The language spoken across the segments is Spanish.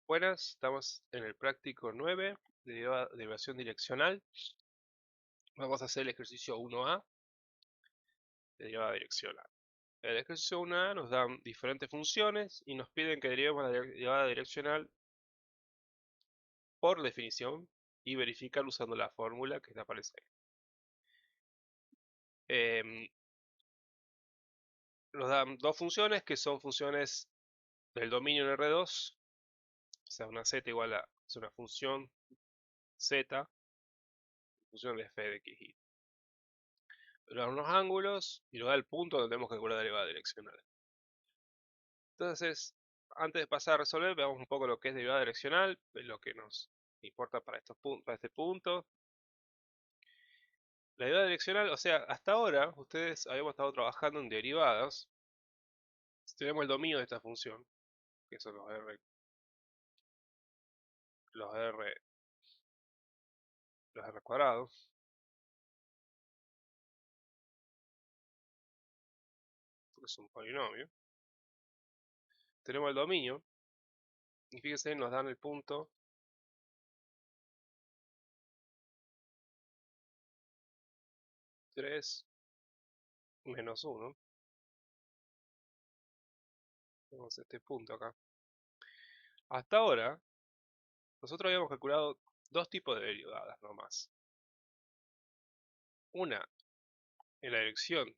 Buenas, estamos en el práctico 9 de derivación direccional. Vamos a hacer el ejercicio 1A de derivada direccional. En el ejercicio 1A nos dan diferentes funciones y nos piden que derivemos la derivada direccional por definición y verificar usando la fórmula que aparece ahí. Nos dan dos funciones que son funciones del dominio en R2, o sea, una z igual a una función z, función de f de x, y nos da unos ángulos y nos da el punto donde tenemos que calcular la derivada direccional. Entonces, antes de pasar a resolver, veamos un poco lo que es derivada direccional, lo que nos importa para este punto. La derivada direccional, o sea, hasta ahora ustedes habíamos estado trabajando en derivadas. Si tenemos el dominio de esta función, que son los r, los r cuadrados, porque es un polinomio. Tenemos el dominio, y fíjense, nos dan el punto 3 menos 1. Tenemos este punto acá. Hasta ahora, nosotros habíamos calculado dos tipos de derivadas nomás. Una en la dirección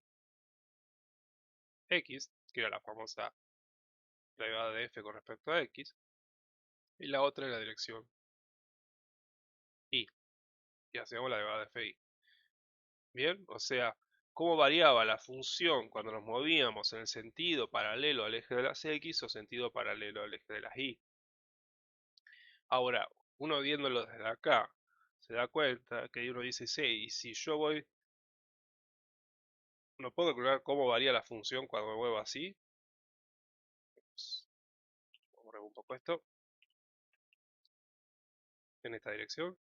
x, que era la famosa derivada de f con respecto a x, y la otra en la dirección y, y hacemos la derivada de fi. Bien, o sea, cómo variaba la función cuando nos movíamos en el sentido paralelo al eje de las x o sentido paralelo al eje de las y. Ahora, uno viéndolo desde acá, se da cuenta que uno dice, sí, y si yo voy, no puedo calcular cómo varía la función cuando me muevo así. Vamos a borrar un poco esto, en esta dirección,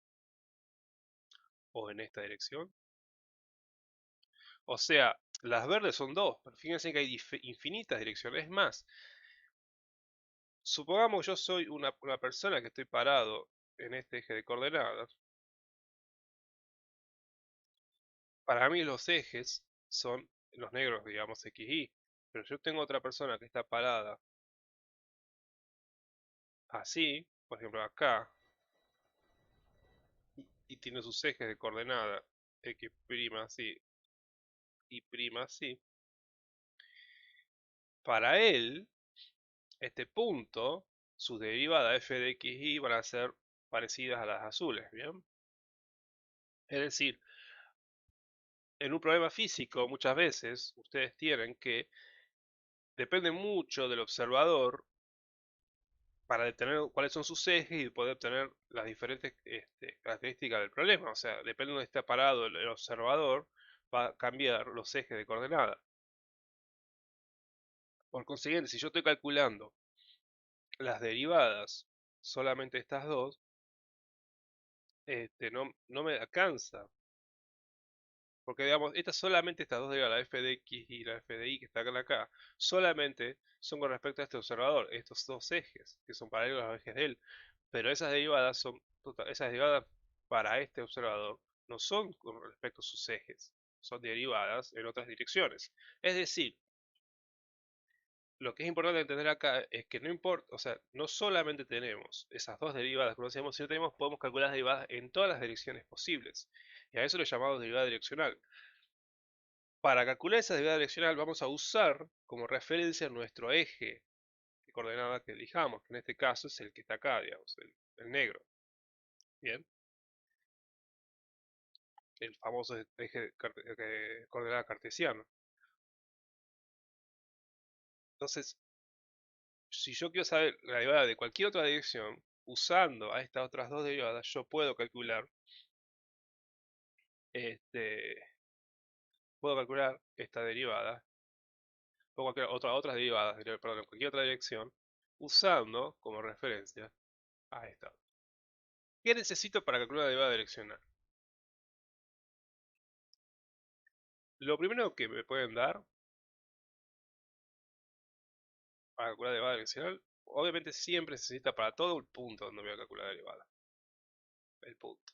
o en esta dirección. O sea, las verdes son dos, pero fíjense que hay infinitas direcciones. Es más, supongamos yo soy una persona que estoy parado en este eje de coordenadas. Para mí los ejes son los negros, digamos, x, y. Pero yo tengo otra persona que está parada así, por ejemplo acá, y tiene sus ejes de coordenada x' así y prima así. Para él, este punto, sus derivadas f de x, y van a ser parecidas a las azules, ¿bien? Es decir, en un problema físico muchas veces ustedes tienen que depende mucho del observador para determinar cuáles son sus ejes y poder obtener las diferentes características del problema. O sea, depende de donde está parado el observador, va a cambiar los ejes de coordenada. Por consiguiente, si yo estoy calculando las derivadas, solamente estas dos, no me alcanza. Porque digamos, solamente estas dos derivadas, la f de x y la f de y que están acá, solamente son con respecto a este observador, estos dos ejes, que son paralelos a los ejes de él. Pero esas derivadas esas derivadas para este observador no son con respecto a sus ejes, son derivadas en otras direcciones. Es decir, lo que es importante entender acá es que no importa, o sea, no solamente tenemos esas dos derivadas que conocemos, sino podemos calcular las derivadas en todas las direcciones posibles. Y a eso le llamamos derivada direccional. Para calcular esa derivada direccional vamos a usar como referencia nuestro eje de coordenada que elijamos, que en este caso es el que está acá, digamos, el negro. Bien, el famoso eje de coordenada cartesiano. Entonces, si yo quiero saber la derivada de cualquier otra dirección, usando a estas otras dos derivadas, yo este, puedo calcular esta derivada, o cualquier otras derivadas, perdón, en cualquier otra dirección, usando como referencia a esta. ¿Qué necesito para calcular la derivada direccional? Lo primero que me pueden dar para calcular la derivada direccional obviamente siempre se necesita para todo el punto donde voy a calcular la derivada. El punto.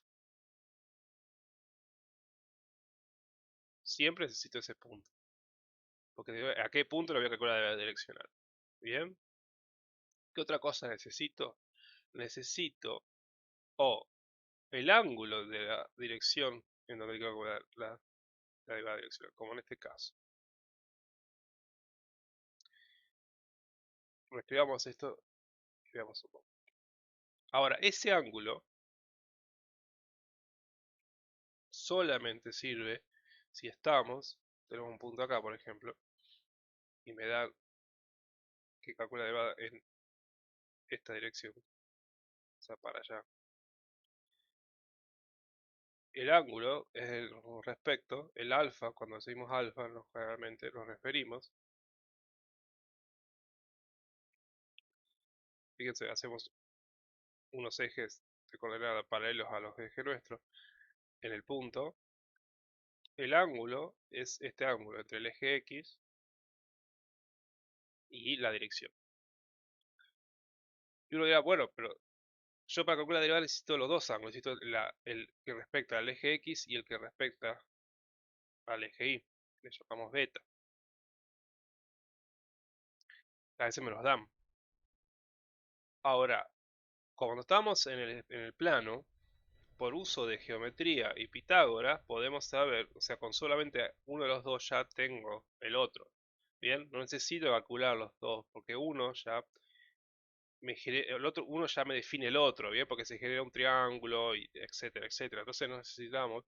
Siempre necesito ese punto. Porque a qué punto lo voy a calcular la direccional. Bien. ¿Qué otra cosa necesito? Necesito o el ángulo de la dirección en donde hay que calcular la derivada direccional, como en este caso. Escribamos esto y veamos un poco. Ahora, ese ángulo solamente sirve si tenemos un punto acá, por ejemplo, y me da que calcula la derivada en esta dirección, o sea, para allá. El ángulo es el respecto, el alfa, cuando decimos alfa, generalmente nos referimos. Fíjense, hacemos unos ejes de coordenada paralelos a los ejes nuestros en el punto. El ángulo es este ángulo entre el eje X y la dirección. Y uno dirá, bueno, pero yo para calcular la derivada necesito los dos ángulos, necesito el que respecta al eje X y el que respecta al eje Y, le llamamos beta. A veces me los dan. Ahora, cuando estamos en el plano, por uso de geometría y Pitágoras, podemos saber, o sea, con solamente uno de los dos ya tengo el otro. Bien, no necesito calcular los dos, porque uno ya me define el otro, bien, porque se genera un triángulo, y etcétera, etcétera. Entonces no necesitamos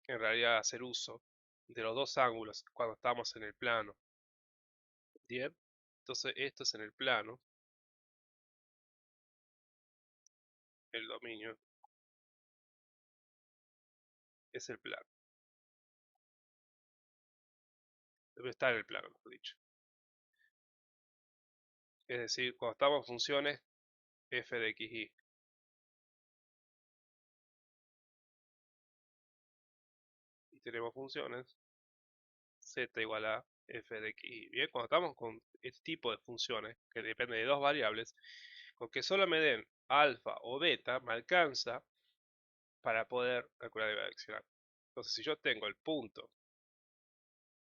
en realidad hacer uso de los dos ángulos cuando estamos en el plano. Bien, entonces esto es en el plano, el dominio es el plano. Debe estar en el plano, mejor dicho. Es decir, cuando estamos en funciones f de x, y tenemos funciones z igual a f de x. Bien, cuando estamos con este tipo de funciones, que depende de dos variables, con que solo me den alfa o beta, me alcanza para poder calcular la derivada direccional. Entonces, si yo tengo el punto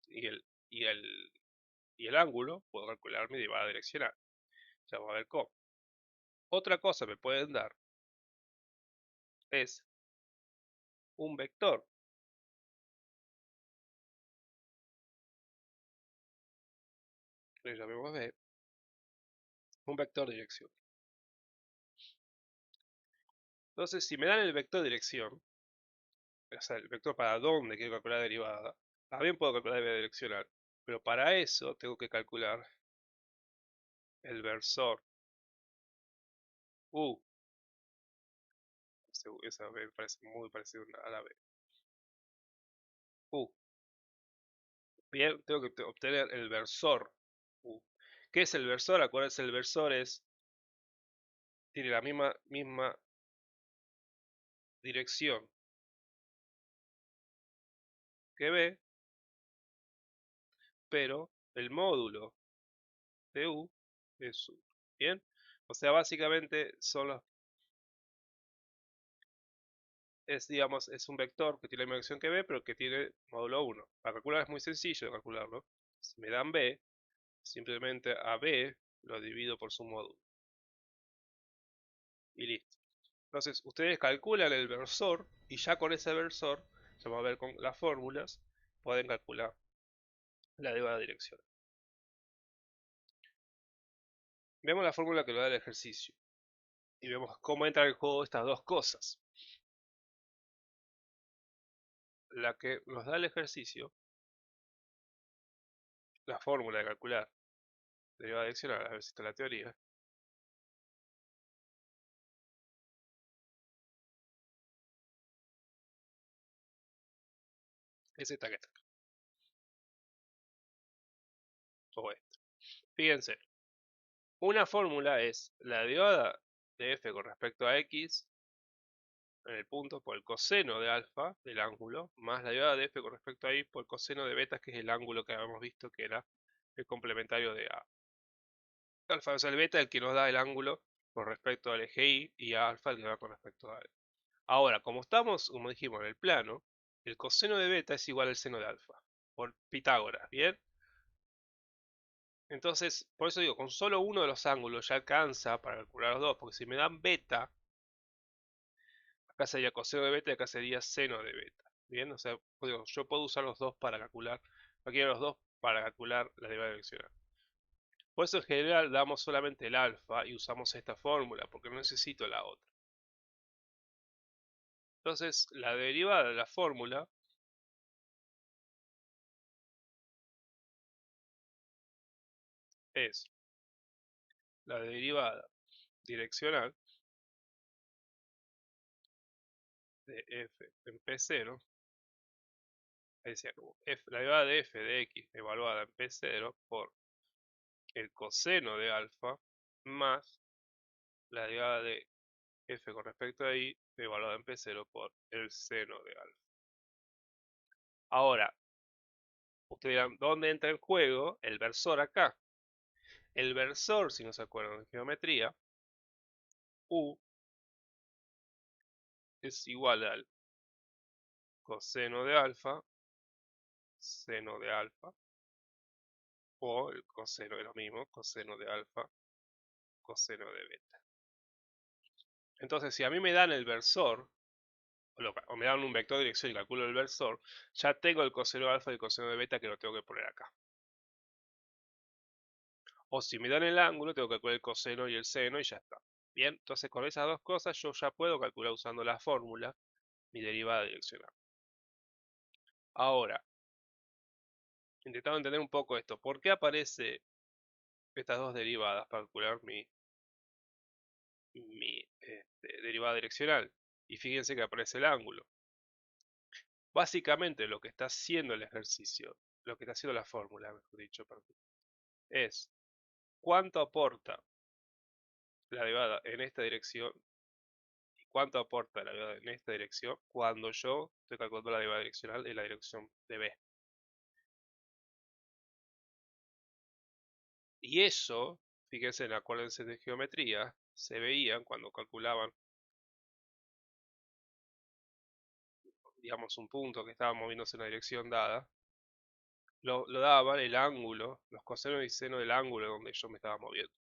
y el ángulo, puedo calcular mi derivada direccional. Ya vamos a ver cómo. Otra cosa que me pueden dar es un vector. Le llamemos B, un vector de dirección. Entonces, si me dan el vector de dirección, o sea, el vector para dónde quiero calcular la derivada, también puedo calcular la derivada direccional, pero para eso tengo que calcular el versor U. Esa me parece muy parecida a la B. U. Bien, tengo que obtener el versor U. ¿Qué es el versor? Acuérdense, el versor tiene la misma dirección que B, pero el módulo de U es 1. Bien, o sea, básicamente digamos, es un vector que tiene la misma dirección que B, pero que tiene módulo 1. Para calcular es muy sencillo de calcularlo. Si me dan B, simplemente a B lo divido por su módulo. Y listo. Entonces, ustedes calculan el versor y ya con ese versor, ya vamos a ver con las fórmulas, pueden calcular la derivada direccional. Vemos la fórmula que lo da el ejercicio y vemos cómo entran en juego estas dos cosas. La que nos da el ejercicio, la fórmula de calcular derivada direccional, a ver si está la teoría, es esta que está acá, o esta. Fíjense, una fórmula es la derivada de f con respecto a x en el punto por el coseno de alfa del ángulo, más la derivada de f con respecto a y por el coseno de beta, que es el ángulo que habíamos visto que era el complementario de a. Alfa es el beta, el que nos da el ángulo con respecto al eje y alfa el que va con respecto a él. Ahora, como estamos, como dijimos, en el plano, el coseno de beta es igual al seno de alfa, por Pitágoras, ¿bien? Entonces, por eso digo, con solo uno de los ángulos ya alcanza para calcular los dos, porque si me dan beta, acá sería coseno de beta y acá sería seno de beta. Bien, o sea, digo, yo puedo usar los dos para calcular, cualquiera de los dos para calcular la derivada direccional. Por eso en general damos solamente el alfa y usamos esta fórmula, porque no necesito la otra. Entonces, la derivada de la fórmula es la derivada direccional de f en p0, ahí decía como la derivada de f de x evaluada en p0 por el coseno de alfa más la derivada de f con respecto a y evaluada en p0 por el seno de alfa. Ahora, ustedes dirán, ¿dónde entra en juego el versor acá? El versor, si no se acuerdan de geometría, u es igual al coseno de alfa, seno de alfa, o el coseno de lo mismo, coseno de alfa, coseno de beta. Entonces, si a mí me dan el versor, o me dan un vector de dirección y calculo el versor, ya tengo el coseno de alfa y el coseno de beta que lo tengo que poner acá. O si me dan el ángulo, tengo que calcular el coseno y el seno y ya está. Bien, entonces con esas dos cosas yo ya puedo calcular usando la fórmula mi derivada direccional. Ahora, intentando entender un poco esto, ¿por qué aparece estas dos derivadas para calcular mi derivada direccional? Y fíjense que aparece el ángulo. Básicamente lo que está haciendo el ejercicio, lo que está haciendo la fórmula, mejor dicho, es cuánto aporta la derivada en esta dirección y cuánto aporta la derivada en esta dirección cuando yo estoy calculando la derivada direccional en la dirección de B. Y eso, fíjense, acuérdense de geometría, se veían cuando calculaban, digamos, un punto que estaba moviéndose en una dirección dada, lo daban el ángulo, los cosenos y seno del ángulo donde yo me estaba moviendo.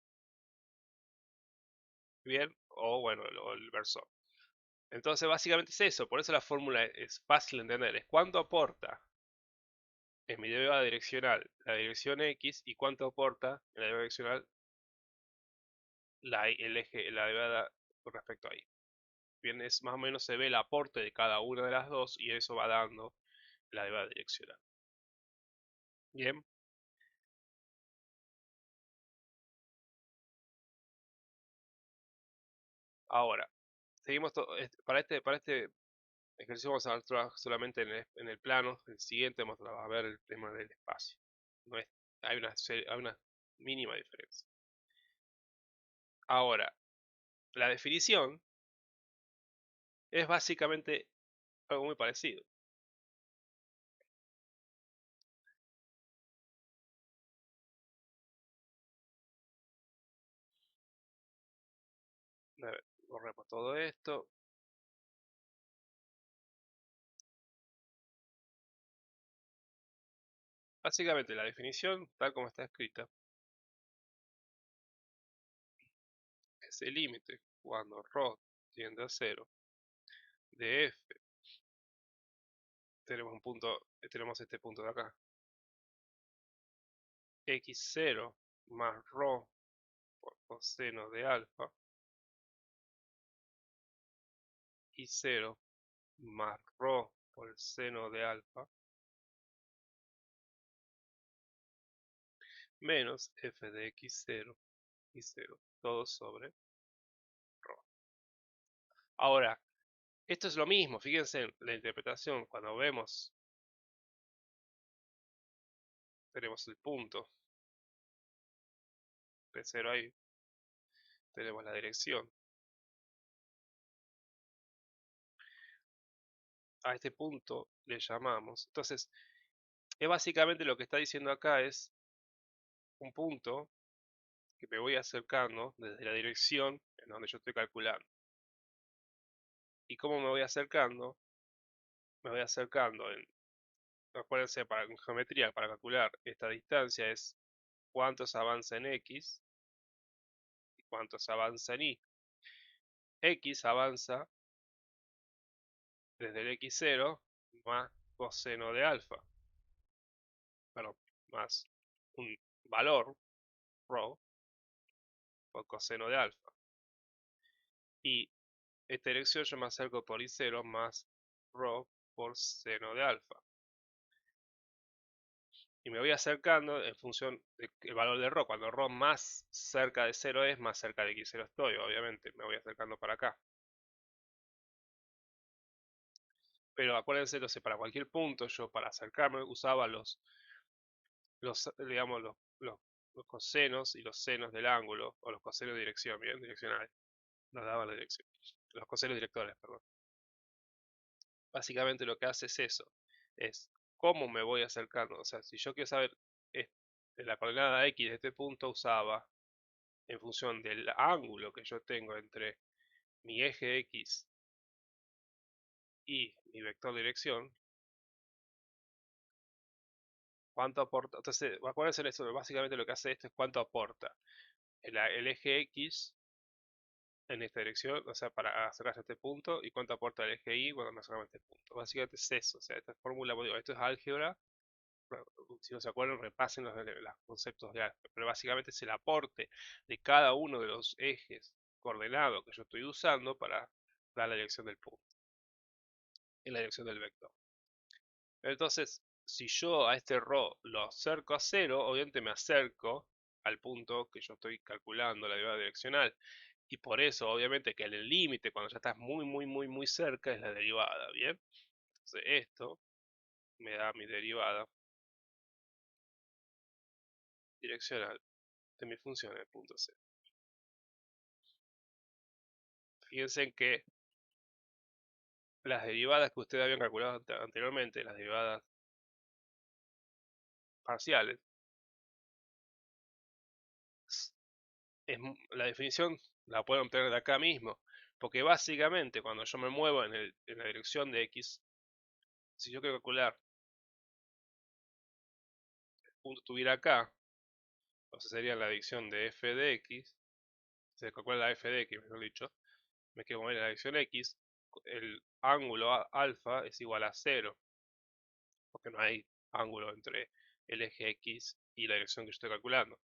Bien, o bueno, el versor. Entonces básicamente es eso, por eso la fórmula es fácil de entender, es cuánto aporta en mi derivada direccional la dirección X y cuánto aporta en la derivada direccional el eje, la derivada con respecto a Y. Bien, es más o menos se ve el aporte de cada una de las dos y eso va dando la derivada direccional. Bien, ahora, seguimos para este ejercicio vamos a trabajar solamente en el plano, el siguiente vamos a ver el tema del espacio. No es, hay una mínima diferencia. Ahora, la definición es básicamente algo muy parecido. A ver, borremos todo esto. Básicamente la definición, tal como está escrita, es el límite cuando ρ tiende a cero de f. Tenemos un punto, tenemos este punto de acá. X0 más ρ por coseno de alfa y 0 más ρ por el seno de alfa menos f de x0 y 0 todo sobre ρ. Ahora, esto es lo mismo, fíjense en la interpretación, cuando vemos, tenemos el punto P0 ahí, tenemos la dirección. A este punto le llamamos, entonces, es básicamente lo que está diciendo acá es un punto que me voy acercando desde la dirección en donde yo estoy calculando. ¿Y cómo me voy acercando? Me voy acercando acuérdense, en geometría, para calcular esta distancia es cuánto se avanza en X y cuánto se avanza en Y. X avanza desde el X0 más coseno de alfa, perdón, más un valor, rho, por coseno de alfa. Y esta dirección yo me acerco por I0 más rho por seno de alfa. Y me voy acercando en función del valor de rho. Cuando rho más cerca de 0 es, más cerca de X0 estoy, obviamente. Me voy acercando para acá. Pero acuérdense, entonces, para cualquier punto, yo para acercarme usaba digamos, los cosenos y los senos del ángulo, o los cosenos de dirección, bien, direccionales. Nos daban la dirección. Los cosenos directores, perdón. Básicamente lo que hace es eso. Es cómo me voy acercando. O sea, si yo quiero saber la coordenada X de este punto, usaba en función del ángulo que yo tengo entre mi eje X y mi vector de dirección, cuánto aporta. Entonces, acuérdense de eso, básicamente lo que hace esto es cuánto aporta el eje X en esta dirección, o sea, para acercarse a este punto, y cuánto aporta el eje Y cuando me acercamos a este punto. Básicamente es eso, o sea, esta fórmula, digo, esto es álgebra, si no se acuerdan, repasen los conceptos de álgebra, pero básicamente es el aporte de cada uno de los ejes coordenados que yo estoy usando para dar la dirección del punto, en la dirección del vector. Entonces, si yo a este ρ lo acerco a 0, obviamente me acerco al punto que yo estoy calculando, la derivada direccional. Y por eso, obviamente, que el límite, cuando ya estás muy, muy, muy, muy cerca, es la derivada, ¿bien? Entonces, esto me da mi derivada direccional de mi función en el punto C. Fíjense en que las derivadas que ustedes habían calculado anteriormente, las derivadas parciales, la definición la pueden obtener de acá mismo, porque básicamente cuando yo me muevo en la dirección de X, si yo quiero calcular el punto estuviera acá, entonces sería la dirección de f de X, se calcula la f de X, mejor dicho, me quiero mover en la dirección X, el ángulo alfa es igual a 0, porque no hay ángulo entre el eje X y la dirección que yo estoy calculando.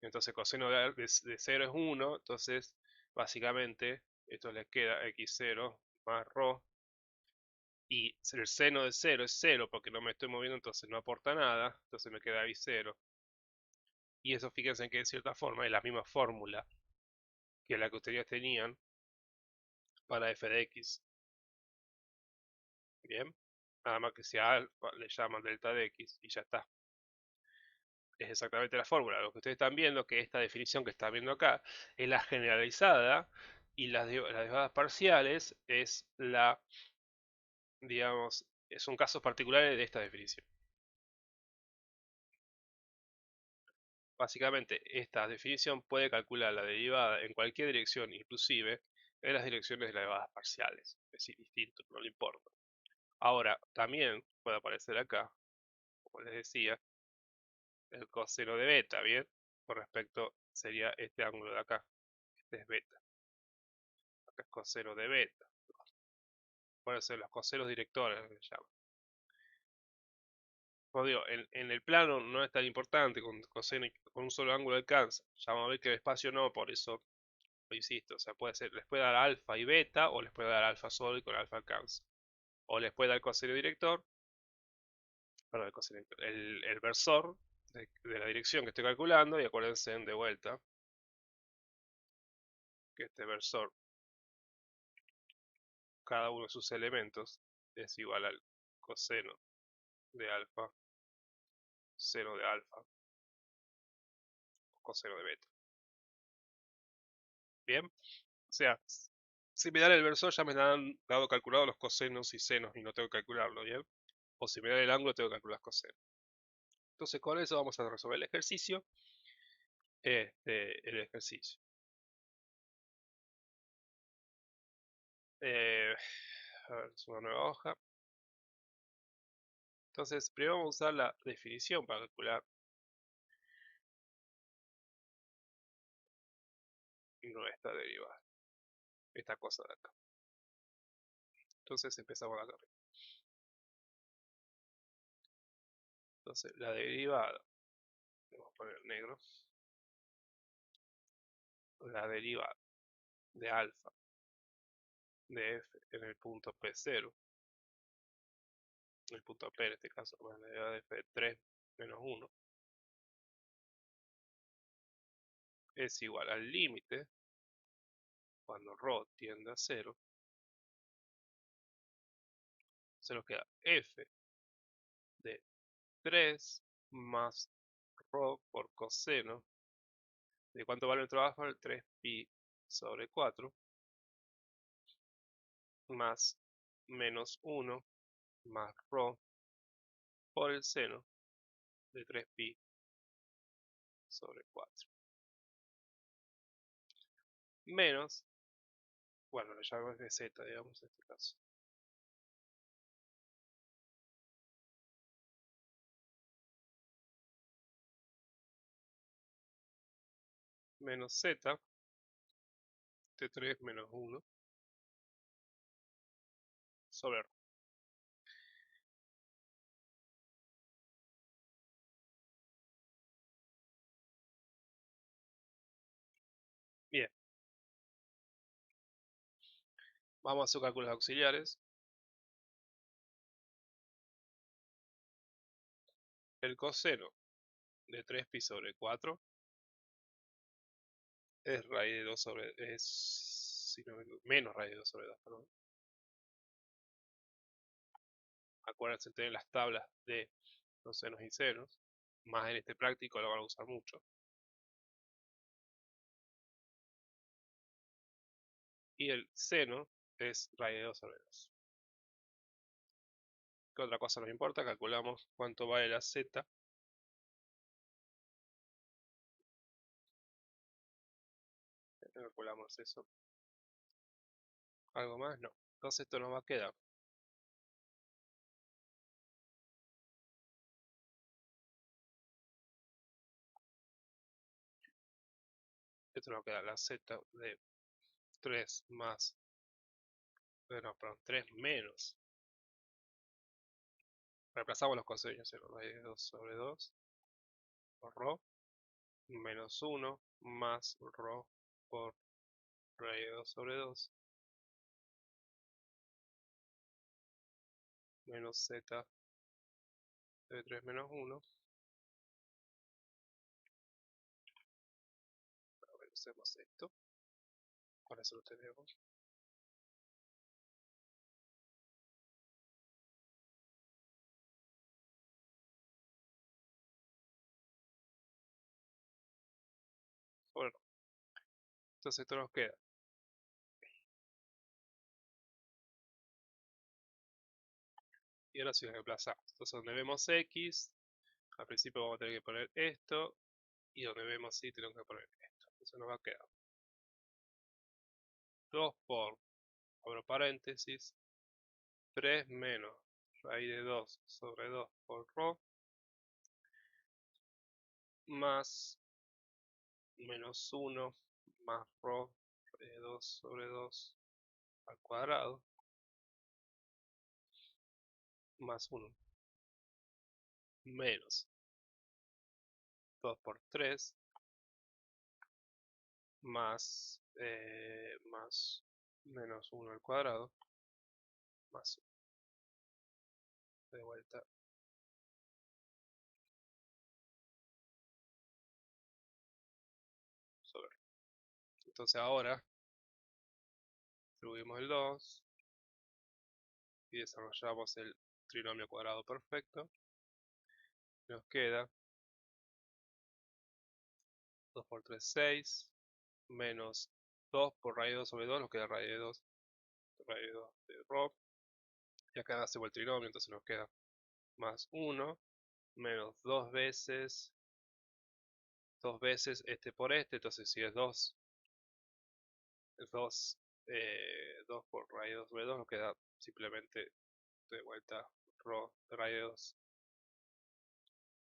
Entonces coseno de 0 es 1, entonces básicamente esto les queda x0 más ρ, y el seno de 0 es 0 porque no me estoy moviendo, entonces no aporta nada, entonces me queda ahí 0. Y eso fíjense que de cierta forma es la misma fórmula que la que ustedes tenían para f de x. Bien, nada más que sea alfa, le llaman delta de x y ya está. Es exactamente la fórmula. Lo que ustedes están viendo, que esta definición que están viendo acá, es la generalizada, y las derivadas parciales es digamos, son casos particulares de esta definición. Básicamente, esta definición puede calcular la derivada en cualquier dirección, inclusive en las direcciones de las derivadas parciales. Es indistinto, no le importa. Ahora, también puede aparecer acá, como les decía, el coseno de beta, ¿bien? Con respecto, sería este ángulo de acá. Este es beta. Acá es coseno de beta. Pueden ser los cosenos directores, que se llaman. Como digo, en el plano no es tan importante, con un solo ángulo alcanza. Ya vamos a ver que el espacio no, por eso lo insisto. O sea, les puede dar alfa y beta, o les puede dar alfa solo y con alfa alcanza. O les puede dar coseno director, perdón, el versor de la dirección que estoy calculando, y acuérdense de vuelta que este versor, cada uno de sus elementos, es igual al coseno de alfa, seno de alfa, o coseno de beta. Bien, o sea, si me dan el versor ya me han dado calculado los cosenos y senos y no tengo que calcularlo, ¿bien? O si me dan el ángulo tengo que calcular los cosenos. Entonces con eso vamos a resolver el ejercicio. el ejercicio. A ver, es una nueva hoja. Entonces, primero vamos a usar la definición para calcular nuestra derivada, esta cosa de acá. Entonces empezamos acá arriba. Entonces, la derivada, vamos a poner negro, la derivada de alfa de f en el punto P0, el punto P en este caso, la derivada de f de 3 menos 1, es igual al límite cuando ρ tiende a 0, se nos queda f de 3 más ρ por coseno de cuánto vale el trabajo, el 3pi sobre 4 más menos 1 más ρ por el seno de 3pi sobre 4 menos, bueno, lo llamamos de z, digamos, en este caso, menos z de 3 menos 1 sobre ρ. Bien, vamos a hacer cálculos auxiliares. El coseno de 3pi sobre 4 es raíz de 2 sobre, si no menos raíz de 2 sobre 2, perdón. Acuérdense, tener las tablas de los senos y senos, más en este práctico lo van a usar mucho. Y el seno es raíz de 2 sobre 2. ¿Qué otra cosa nos importa? Calculamos cuánto vale la z. Calculamos eso. ¿Algo más? No. Entonces esto nos va a quedar. Esto nos va a quedar la z de 3 más, bueno, perdón, 3 menos. Reemplazamos los cosenos, raíz de 2 sobre 2 por ρ menos 1 más ρ por raíz de 2 sobre 2 menos z de 3 menos 1. A ver, hacemos esto. Ahora eso lo tenemos. Bueno, entonces esto nos queda. Y ahora sí reemplazamos. Entonces donde vemos x, al principio vamos a tener que poner esto. Y donde vemos y tenemos que poner esto. Entonces nos va a quedar 2 por, abro paréntesis, 3 menos raíz de 2 sobre 2 por ρ, más menos 1 más ρ de 2 sobre 2 al cuadrado, más 1, menos 2 por 3, más, más menos 1 al cuadrado, más 1. De vuelta. Sobre. Entonces ahora distribuimos el 2 y desarrollamos el trinomio cuadrado perfecto. Nos queda 2 por 3, 6, menos 2 por raíz de 2 sobre 2, nos queda raíz de 2, raíz de 2 de ρ. Y acá hacemos el trinomio, entonces nos queda más 1, menos 2 veces dos veces este por este, entonces si es 2, 2, 2 por raíz de 2 sobre 2, nos queda simplemente de vuelta rho de raíz de 2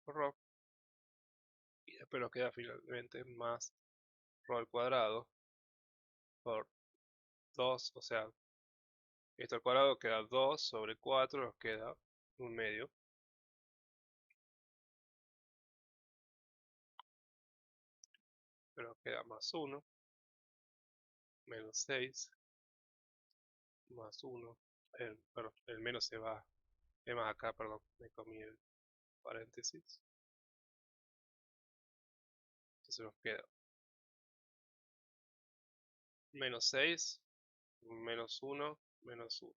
por rho, y después nos queda finalmente más rho al cuadrado por 2, o sea, esto al cuadrado queda 2 sobre 4, nos queda un medio, pero nos queda más 1, menos 6, más 1, perdón, el menos se va, es más acá, perdón, me comí el paréntesis, entonces nos queda menos 6, menos 1, menos 1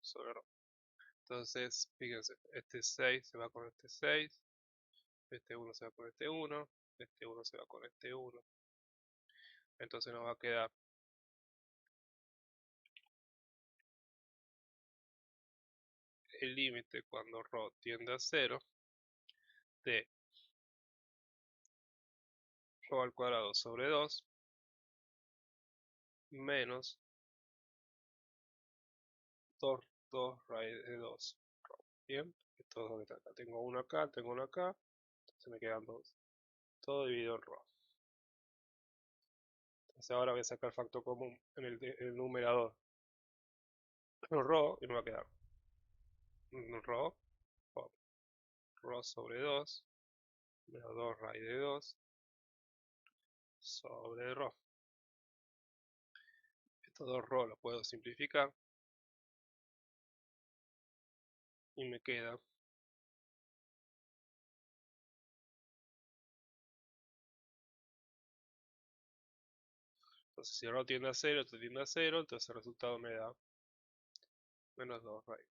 sobre rho. Entonces, fíjense, este 6 se va con este 6, este 1 se va con este 1, este 1 se va con este 1. Entonces nos va a quedar el límite cuando ρ tiende a 0 de ρ al cuadrado sobre 2 menos 2 raíz de 2. Bien, esto es lo que está acá. Tengo uno acá, tengo uno acá, entonces me quedan 2. Todo dividido en ρ. Entonces ahora voy a sacar factor común en el numerador. Ρ y me va a quedar ρ, ρ sobre 2 menos 2 raíz de 2 sobre ρ. Estos dos ρ los puedo simplificar y me queda entonces si ρ tiende a 0, esto tiende a 0, entonces el resultado me da menos 2 raíz.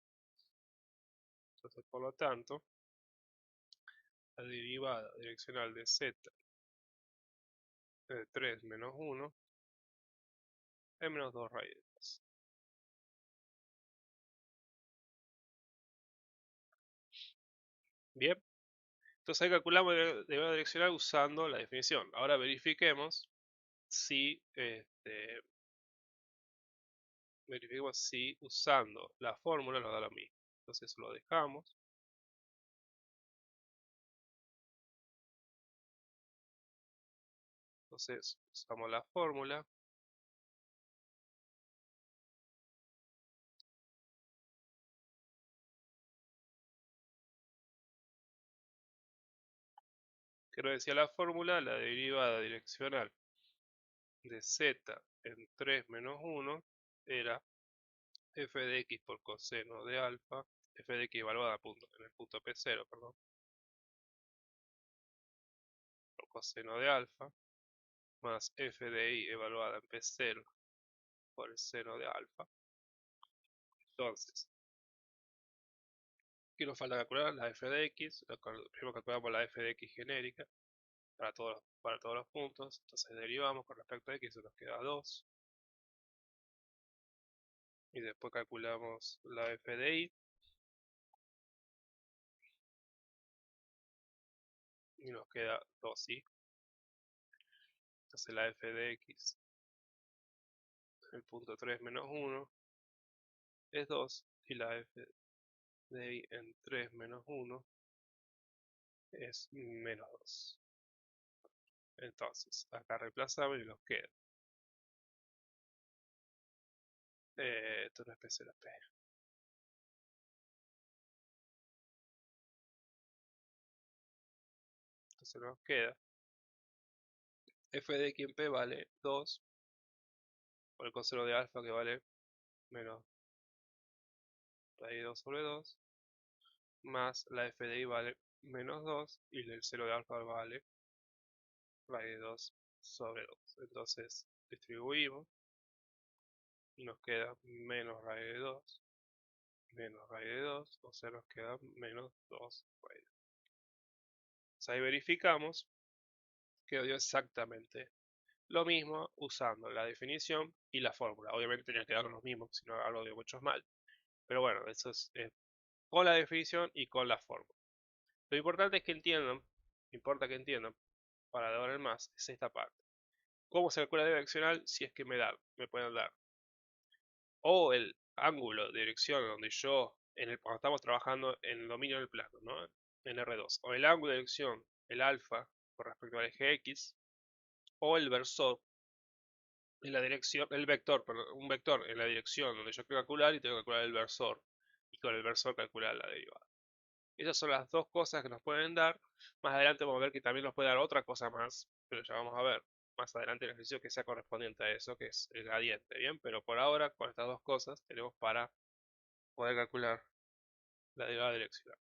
Entonces por lo tanto, la derivada direccional de z de 3 menos 1 es menos 2 raíz de 2. Bien, entonces ahí calculamos la derivada direccional usando la definición. Ahora verifiquemos si, usando la fórmula nos da lo mismo. Entonces lo dejamos. Entonces usamos la fórmula. Que nos decía la fórmula, la derivada direccional de z en 3 menos 1 era f de x por coseno de alfa, f de x evaluada en el punto P0, perdón, por coseno de alfa, más f de y evaluada en P0 por el seno de alfa. Entonces, aquí nos falta calcular la f de x, primero calculamos la f de x genérica para todos los puntos, entonces derivamos con respecto a x, se nos queda 2, y después calculamos la f de y, y nos queda 2y. Entonces la f de x, el punto 3 menos 1, es 2, y la f de y en 3 menos 1 es menos 2. Entonces, acá reemplazamos y nos queda. Esto no es P, será P. Entonces nos queda f de x en P vale 2 por el coseno de alfa que vale menos raíz de 2 sobre 2 más la f de y vale menos 2 y el cero de alfa vale raíz de 2 sobre 2. Entonces distribuimos y nos queda menos raíz de 2 menos raíz de 2, o sea nos queda menos 2 raíz. Entonces ahí verificamos que dio exactamente lo mismo usando la definición y la fórmula. Obviamente tenía que dar lo mismo, si no algo de muchos mal. Pero bueno, eso es con la definición y con la forma. Lo importante es que entiendan, importa que entiendan, para dar el más, es esta parte. ¿Cómo se calcula la direccional? Si es que me pueden dar. O el ángulo de dirección donde yo, cuando estamos trabajando en el dominio del plano, ¿no? En R2. O el ángulo de dirección, el alfa, con respecto al eje X. O el versor, en la dirección, el vector, perdón, un vector en la dirección donde yo quiero calcular y tengo que calcular el versor. Y con el versor calcular la derivada. Esas son las dos cosas que nos pueden dar. Más adelante vamos a ver que también nos puede dar otra cosa más, pero ya vamos a ver más adelante el ejercicio que sea correspondiente a eso, que es el gradiente, ¿bien? Pero por ahora, con estas dos cosas, tenemos para poder calcular la derivada direccional.